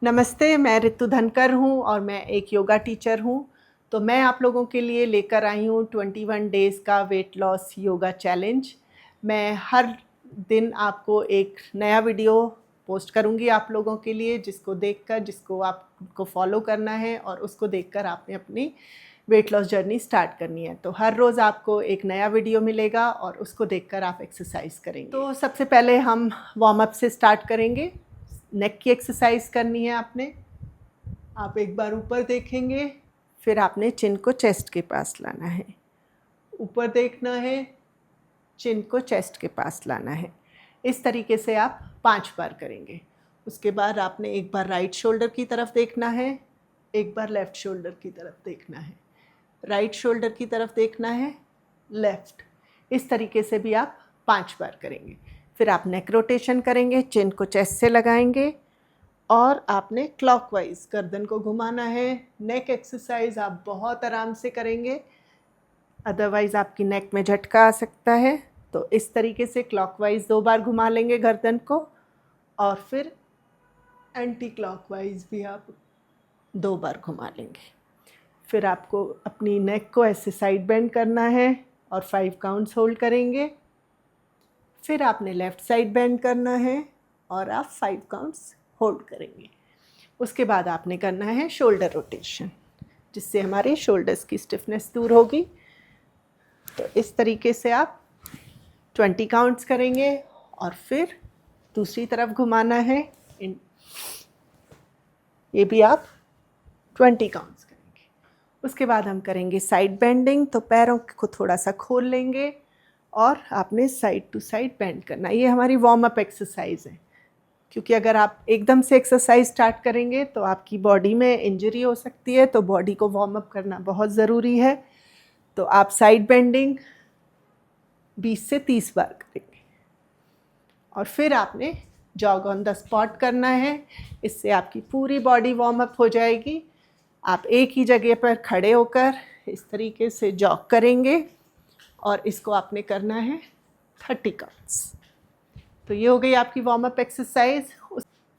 नमस्ते, मैं रितु धनकर हूँ और मैं एक योगा टीचर हूँ। तो मैं आप लोगों के लिए लेकर आई हूँ 21 डेज़ का वेट लॉस योगा चैलेंज। मैं हर दिन आपको एक नया वीडियो पोस्ट करूँगी आप लोगों के लिए, जिसको आपको फॉलो करना है और उसको देखकर आपने अपनी वेट लॉस जर्नी स्टार्ट करनी है। तो हर रोज़ आपको एक नया वीडियो मिलेगा और उसको देखकर आप एक्सरसाइज करेंगे। तो सबसे पहले हम वार्म अप से स्टार्ट करेंगे। नेक की एक्सरसाइज करनी है आपने। आप एक बार ऊपर देखेंगे, फिर आपने चिन को चेस्ट के पास लाना है। ऊपर देखना है, चिन को चेस्ट के पास लाना है। इस तरीके से आप 5 बार करेंगे। उसके बाद आपने एक बार राइट शोल्डर की तरफ देखना है, एक बार लेफ़्ट शोल्डर की तरफ देखना है, राइट शोल्डर की तरफ देखना है, लेफ़्ट। इस तरीके से भी आप 5 बार करेंगे। फिर आप नेक रोटेशन करेंगे, चिन को चेस्ट से लगाएंगे और आपने क्लॉकवाइज गर्दन को घुमाना है। नेक एक्सरसाइज आप बहुत आराम से करेंगे, अदरवाइज़ आपकी नेक में झटका आ सकता है। तो इस तरीके से क्लॉकवाइज 2 बार घुमा लेंगे गर्दन को और फिर एंटी क्लॉकवाइज भी आप 2 बार घुमा लेंगे। फिर आपको अपनी नेक को ऐसे साइड बेंड करना है और 5 काउंट्स होल्ड करेंगे। फिर आपने लेफ़्ट साइड बेंड करना है और आप 5 काउंट्स होल्ड करेंगे। उसके बाद आपने करना है शोल्डर रोटेशन, जिससे हमारी शोल्डर्स की स्टिफनेस दूर होगी। तो इस तरीके से आप 20 काउंट्स करेंगे और फिर दूसरी तरफ घुमाना है। ये भी आप 20 काउंट्स करेंगे। उसके बाद हम करेंगे साइड बेंडिंग। तो पैरों को थोड़ा सा खोल लेंगे और आपने साइड टू साइड बेंड करना। ये हमारी वार्म अप एक्सरसाइज है, क्योंकि अगर आप एकदम से एक्सरसाइज स्टार्ट करेंगे तो आपकी बॉडी में इंजरी हो सकती है। तो बॉडी को वार्म अप करना बहुत ज़रूरी है। तो आप साइड बेंडिंग 20 से 30 बार करेंगे और फिर आपने जॉग ऑन द स्पॉट करना है। इससे आपकी पूरी बॉडी वार्म अप हो जाएगी। आप एक ही जगह पर खड़े होकर इस तरीके से जॉग करेंगे और इसको आपने करना है 30 काउंट्स। तो ये हो गई आपकी वार्म अप एक्सरसाइज।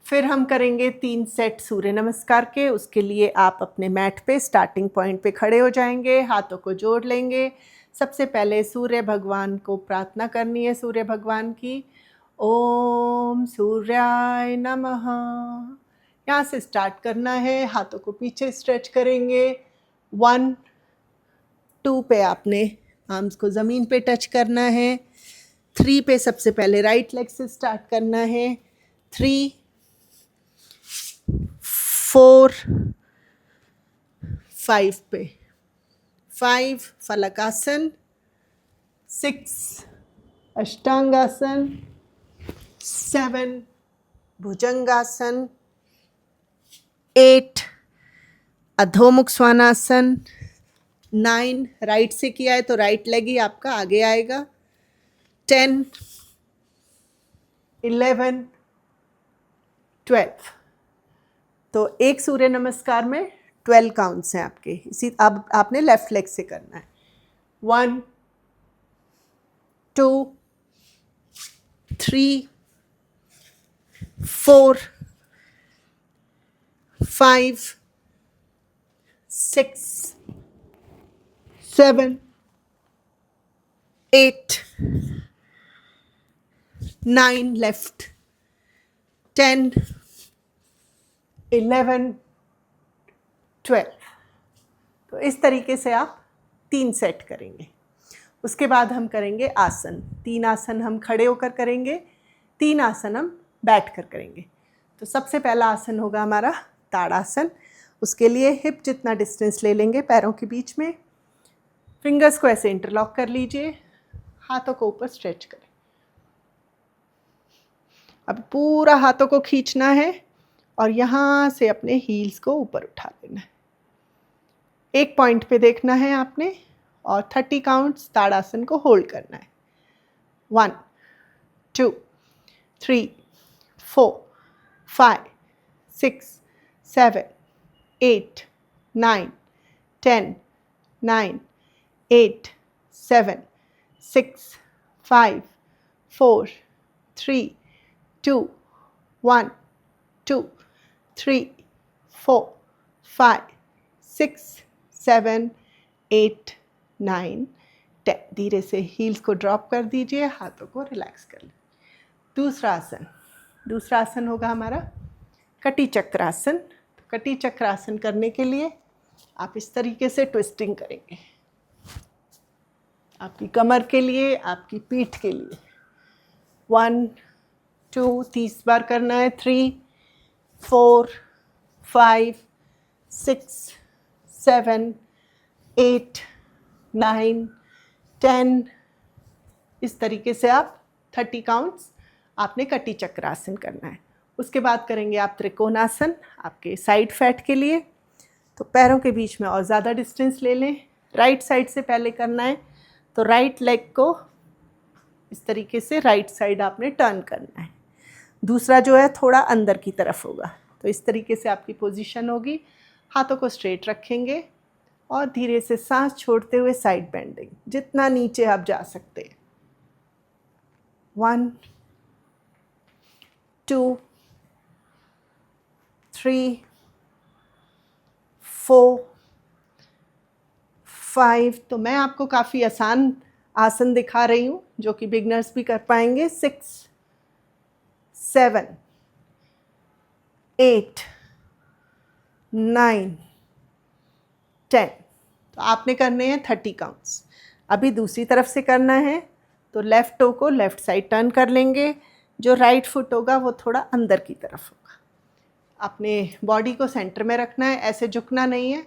फिर हम करेंगे 3 सेट सूर्य नमस्कार के। उसके लिए आप अपने मैट पे स्टार्टिंग पॉइंट पे खड़े हो जाएंगे, हाथों को जोड़ लेंगे। सबसे पहले सूर्य भगवान को प्रार्थना करनी है, सूर्य भगवान की। ओम सूर्याय नमः। यहाँ से स्टार्ट करना है। हाथों को पीछे स्ट्रेच करेंगे। 1, 2 पे आपने आर्म्स को ज़मीन पे टच करना है। 3 पे सबसे पहले राइट लेग से स्टार्ट करना है। 3, 4, 5 पे 5 फलकासन, 6 अष्टांगासन, 7 भुजंगासन, 8 अधोमुख स्वानासन, 9 राइट से किया है तो राइट लेग ही आपका आगे आएगा, 10, 11, 12। तो एक सूर्य नमस्कार में 12 काउंट्स हैं आपके। इसी अब आपने लेफ्ट लेग से करना है। 1, 2, 3, 4, 5, 6, 7, 8, 9 लेफ्ट, 10, 11, 12। तो इस तरीके से आप 3 सेट करेंगे। उसके बाद हम करेंगे आसन। 3 आसन हम खड़े होकर करेंगे, 3 आसन हम बैठ कर करेंगे। तो सबसे पहला आसन होगा हमारा ताड़ासन। उसके लिए हिप जितना डिस्टेंस ले लेंगे पैरों के बीच में। फिंगर्स को ऐसे इंटरलॉक कर लीजिए, हाथों को ऊपर स्ट्रेच करें। अब पूरा हाथों को खींचना है और यहाँ से अपने हील्स को ऊपर उठा लेना है। एक पॉइंट पे देखना है आपने और 30 काउंट्स ताड़ासन को होल्ड करना है। 1, 2, 3, 4, 5, 6, 7, 8, 9, 10, 9, 8, 7, 6, 5, 4, 3, 2, 1, 2, 3 4 5 6 7 8 9 10। धीरे से हील्स को ड्रॉप कर दीजिए, हाथों को रिलैक्स कर लीजिए। दूसरा आसन होगा हमारा कटी चक्रासन। कटी चक्रासन करने के लिए आप इस तरीके से ट्विस्टिंग करेंगे, आपकी कमर के लिए, आपकी पीठ के लिए। 1 2 30 बार करना है। 3 4 5 6 7 8 9 10। इस तरीके से आप 30 काउंट्स आपने कटी चक्रासन करना है। उसके बाद करेंगे आप त्रिकोणासन, आपके साइड फैट के लिए। तो पैरों के बीच में और ज़्यादा डिस्टेंस ले लें। राइट साइड से पहले करना है, तो राइट लेग को इस तरीके से राइट साइड आपने टर्न करना है। दूसरा जो है थोड़ा अंदर की तरफ होगा। तो इस तरीके से आपकी पोजीशन होगी। हाथों को स्ट्रेट रखेंगे और धीरे से सांस छोड़ते हुए साइड बेंडिंग, जितना नीचे आप जा सकते हैं। 1 2 3 4 5। तो मैं आपको काफ़ी आसान आसन दिखा रही हूँ जो कि बिगनर्स भी कर पाएंगे। 6 7 8 9 10। तो आपने करने हैं 30 काउंट्स। अभी दूसरी तरफ से करना है, तो लेफ़्ट टो को लेफ़्ट साइड टर्न कर लेंगे। जो राइट फुट होगा वो थोड़ा अंदर की तरफ होगा। अपने बॉडी को सेंटर में रखना है, ऐसे झुकना नहीं है।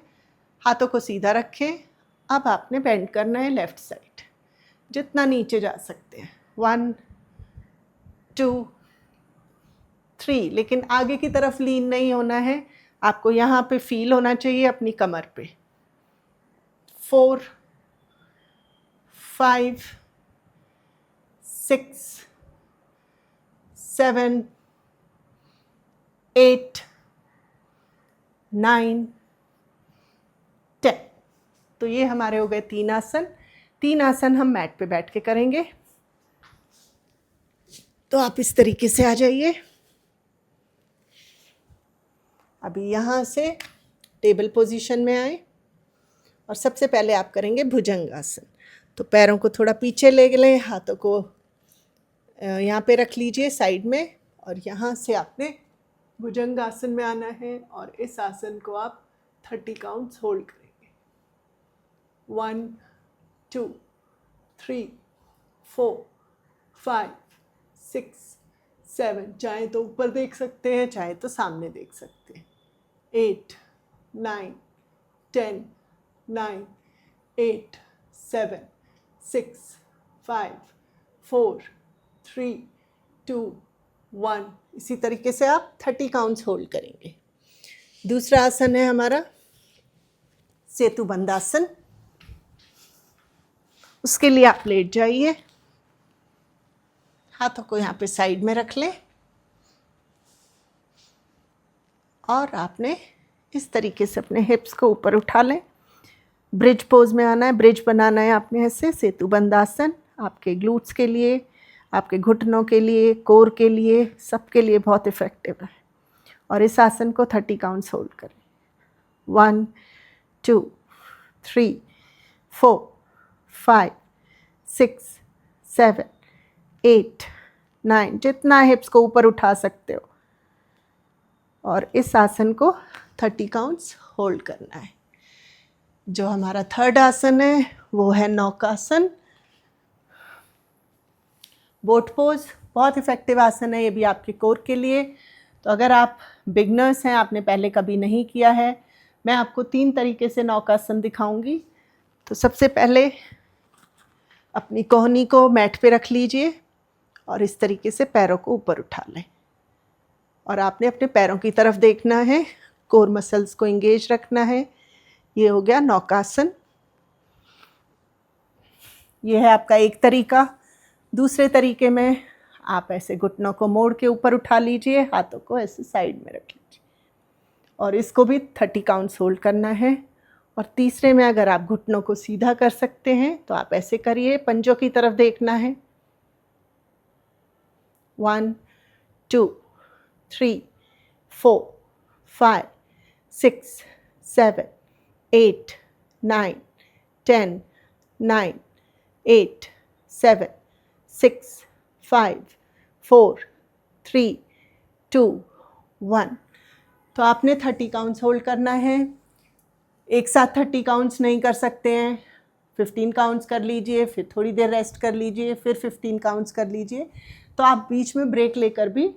हाथों को सीधा रखें। अब आपने बेंड करना है लेफ़्ट साइड, जितना नीचे जा सकते हैं। 1 2 3। लेकिन आगे की तरफ लीन नहीं होना है, आपको यहाँ पे फील होना चाहिए अपनी कमर पे। 4 5 6 7 8 9 10। तो ये हमारे हो गए 3 आसन। 3 आसन हम मैट पे बैठ के करेंगे। तो आप इस तरीके से आ जाइए। अभी यहाँ से टेबल पोजीशन में आए और सबसे पहले आप करेंगे भुजंगासन। तो पैरों को थोड़ा पीछे ले लें, हाथों को यहाँ पे रख लीजिए साइड में, और यहाँ से आपने भुजंगासन में आना है और इस आसन को आप 30 काउंट्स होल्ड करेंगे। 1 2 3 4 5 6 7। चाहे तो ऊपर देख सकते हैं, चाहे तो सामने देख सकते हैं। 8 9 10 9 8 7 6 5 4 3 2 1। इसी तरीके से आप 30 काउंट्स होल्ड करेंगे। दूसरा आसन है हमारा सेतुबंध आसन। उसके लिए आप लेट जाइए, हाथों को यहाँ पे साइड में रख लें और आपने इस तरीके से अपने हिप्स को ऊपर उठा लें। ब्रिज पोज में आना है, ब्रिज बनाना है आपने ऐसे। सेतुबंध आसन आपके ग्लूट्स के लिए, आपके घुटनों के लिए, कोर के लिए, सबके लिए बहुत इफ़ेक्टिव है। और इस आसन को 30 काउंट्स होल्ड करें। 1 2 3 4 5 6 7 8 9। जितना हिप्स को ऊपर उठा सकते हो। और इस आसन को 30 काउंट्स होल्ड करना है। जो हमारा थर्ड आसन है वो है नौकासन, बोट पोज। बहुत इफ़ेक्टिव आसन है ये भी आपके कोर के लिए। तो अगर आप बिगनर्स हैं, आपने पहले कभी नहीं किया है, मैं आपको 3 तरीके से नौकासन दिखाऊंगी। तो सबसे पहले अपनी कोहनी को मैट पे रख लीजिए और इस तरीके से पैरों को ऊपर उठा लें और आपने अपने पैरों की तरफ देखना है, कोर मसल्स को इंगेज रखना है। ये हो गया नौकासन। ये है आपका एक तरीका। दूसरे तरीके में आप ऐसे घुटनों को मोड़ के ऊपर उठा लीजिए, हाथों को ऐसे साइड में रख लीजिए और इसको भी 30 काउंट्स होल्ड करना है। और तीसरे में अगर आप घुटनों को सीधा कर सकते हैं तो आप ऐसे करिए, पंजों की तरफ देखना है। 1 2 3 4 5, 6, 7, 8, 9, 10, 9, 8, 7, 6, 5, 4, 3, 2, 1। तो आपने 30 काउंट्स होल्ड करना है। एक साथ 30 काउंट्स नहीं कर सकते हैं, 15 काउंट्स कर लीजिए, फिर थोड़ी देर रेस्ट कर लीजिए, फिर 15 काउंट्स कर लीजिए। तो आप बीच में ब्रेक लेकर भी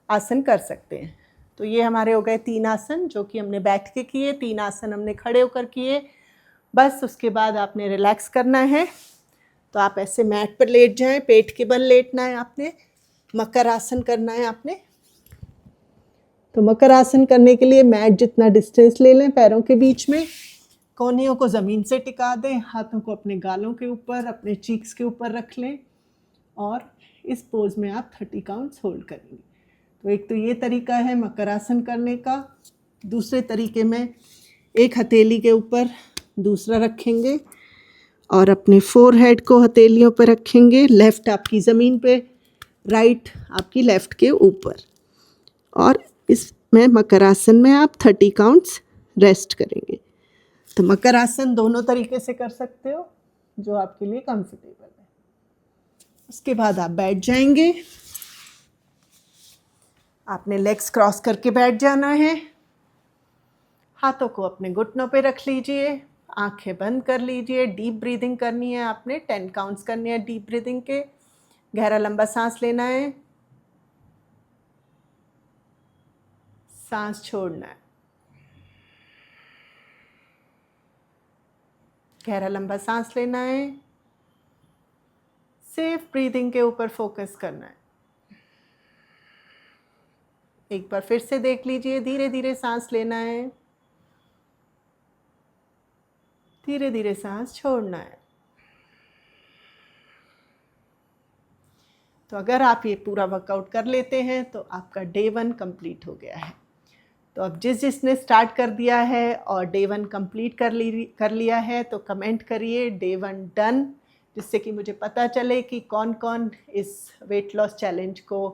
आसन कर सकते हैं। तो ये हमारे हो गए 3 आसन जो कि हमने बैठ के किए, 3 आसन हमने खड़े होकर किए। बस उसके बाद आपने रिलैक्स करना है। तो आप ऐसे मैट पर लेट जाएं, पेट के बल लेटना है आपने, मकर आसन करना है आपने। तो मकर आसन करने के लिए मैट जितना डिस्टेंस ले लें पैरों के बीच में, कोहनियों को ज़मीन से टिका दें, हाथों को अपने गालों के ऊपर, अपने चीक्स के ऊपर रख लें और इस पोज में आप 30 काउंट्स होल्ड करेंगे। तो एक तो ये तरीका है मकर आसन करने का। दूसरे तरीके में एक हथेली के ऊपर दूसरा रखेंगे और अपने फोरहेड को हथेलियों पर रखेंगे, लेफ़्ट आपकी ज़मीन पे, राइट आपकी लेफ़्ट के ऊपर। और इसमें मकर आसन में आप 30 काउंट्स रेस्ट करेंगे। तो मकर आसन दोनों तरीके से कर सकते हो, जो आपके लिए कंफर्टेबल है। उसके बाद आप बैठ जाएंगे। आपने लेग्स क्रॉस करके बैठ जाना है। हाथों को अपने घुटनों पे रख लीजिए, आंखें बंद कर लीजिए। डीप ब्रीदिंग करनी है आपने, 10 काउंट्स करने हैं डीप ब्रीदिंग के। गहरा लंबा सांस लेना है, सांस छोड़ना है। गहरा लंबा सांस लेना है, सेफ ब्रीदिंग के ऊपर फोकस करना है। एक बार फिर से देख लीजिए, धीरे धीरे सांस लेना है, धीरे धीरे सांस छोड़ना है। तो अगर आप ये पूरा वर्कआउट कर लेते हैं तो आपका डे 1 कंप्लीट हो गया है। तो अब जिसने स्टार्ट कर दिया है और डे 1 कंप्लीट कर लिया है तो कमेंट करिए डे 1 डन, जिससे कि मुझे पता चले कि कौन कौन इस वेट लॉस चैलेंज को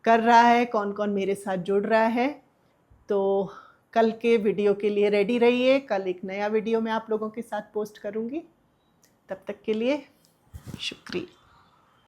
कर रहा है, कौन कौन मेरे साथ जुड़ रहा है। तो कल के वीडियो के लिए रेडी रहिए। कल एक नया वीडियो मैं आप लोगों के साथ पोस्ट करूँगी। तब तक के लिए शुक्रिया।